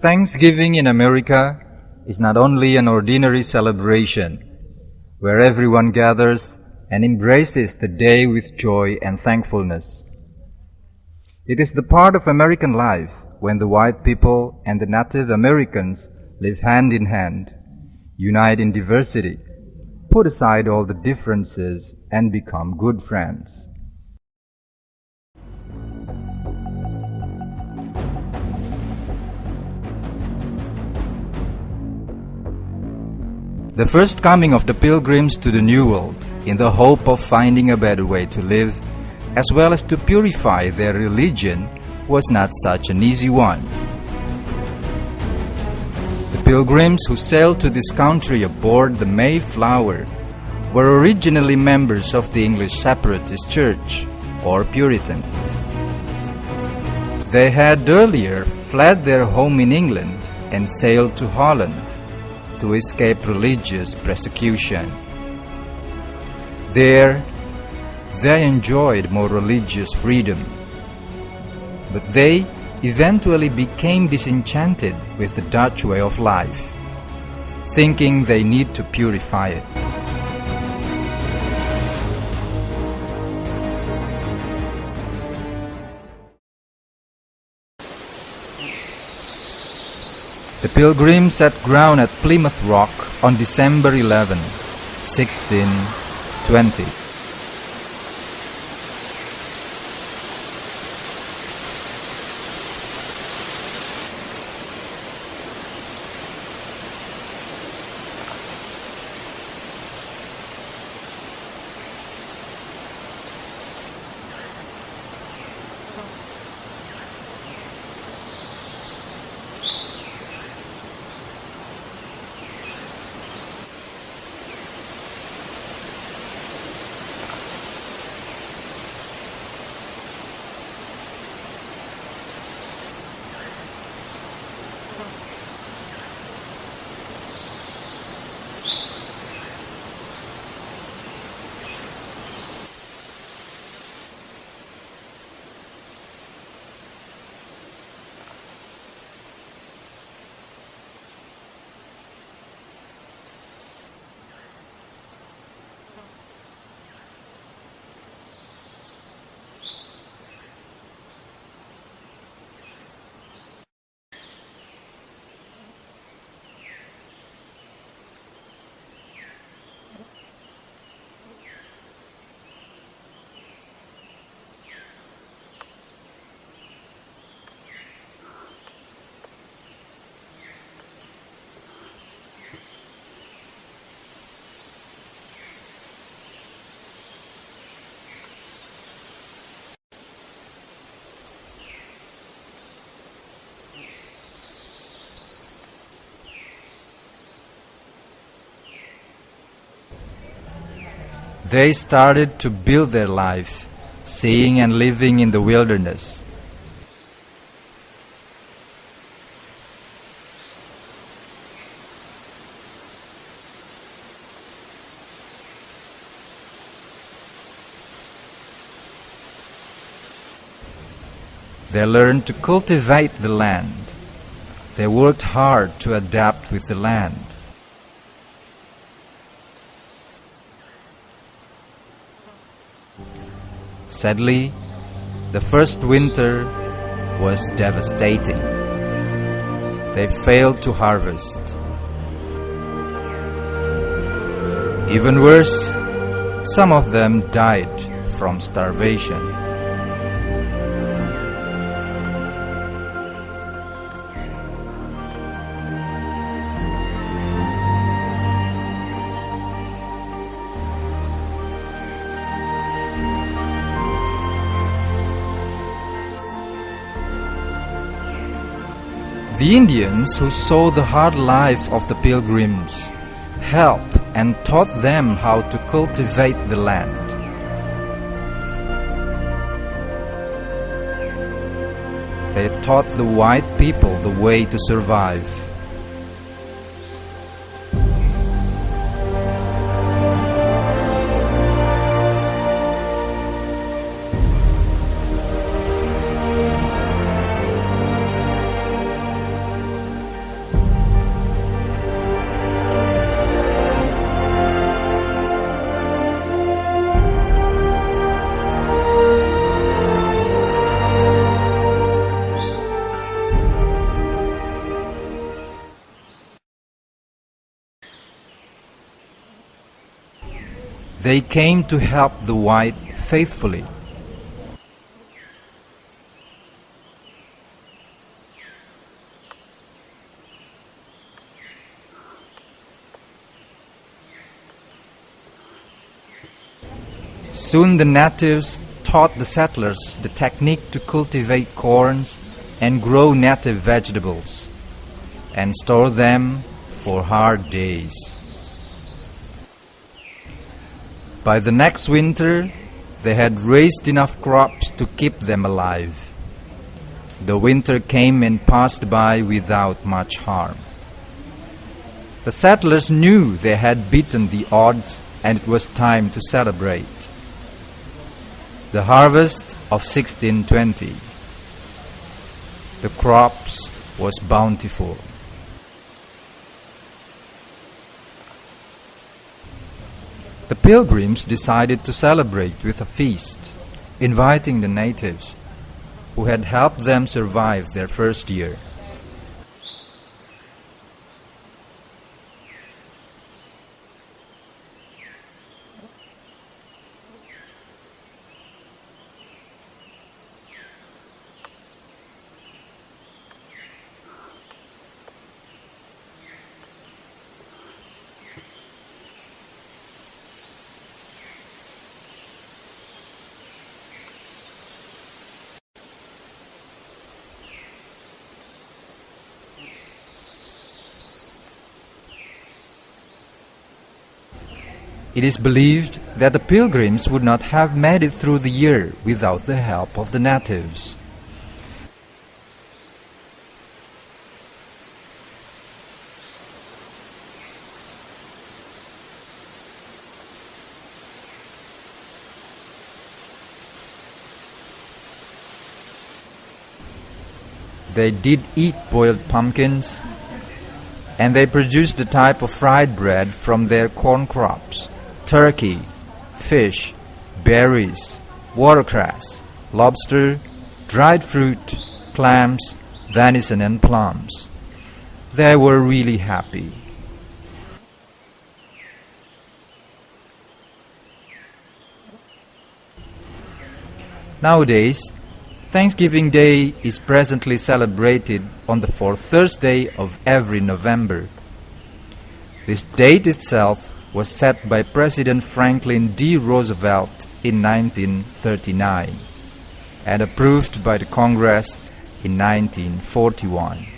Thanksgiving in America is not only an ordinary celebration where everyone gathers and embraces the day with joy and thankfulness. It is the part of American life when the white people and the Native Americans live hand in hand, unite in diversity, put aside all the differences, and become good friends. The first coming of the pilgrims to the New World in the hope of finding a better way to live, as well as to purify their religion, was not such an easy one. The pilgrims who sailed to this country aboard the Mayflower were originally members of the English Separatist Church, or Puritan. They had earlier fled their home in England and sailed to Holland to escape religious persecution. There, they enjoyed more religious freedom, but they eventually became disenchanted with the Dutch way of life, thinking they need to purify it. The Pilgrims set ground at Plymouth Rock on December 11, 1620. They started to build their life, seeing and living in the wilderness. They learned to cultivate the land. They worked hard to adapt with the land. Sadly, the first winter was devastating. They failed to harvest. Even worse, some of them died from starvation. The Indians who saw the hard life of the pilgrims helped and taught them how to cultivate the land. They taught the white people the way to survive. they came to help the white faithfully. Soon the natives taught the settlers the technique to cultivate corns and grow native vegetables and store them for hard days. By the next winter, they had raised enough crops to keep them alive. The winter came and passed by without much harm. The settlers knew they had beaten the odds and it was time to celebrate. The harvest of 1620. The crops was bountiful. The pilgrims decided to celebrate with a feast, inviting the natives who had helped them survive their first year. It is believed that the pilgrims would not have made it through the year without the help of the natives. They did eat boiled pumpkins, and they produced a type of fried bread from their corn crops. Turkey, fish, berries, watercress, lobster, dried fruit, clams, venison and plums. They were really happy. Nowadays, Thanksgiving Day is presently celebrated on the fourth Thursday of every November. This date itself was set by President Franklin D. Roosevelt in 1939 and approved by the Congress in 1941.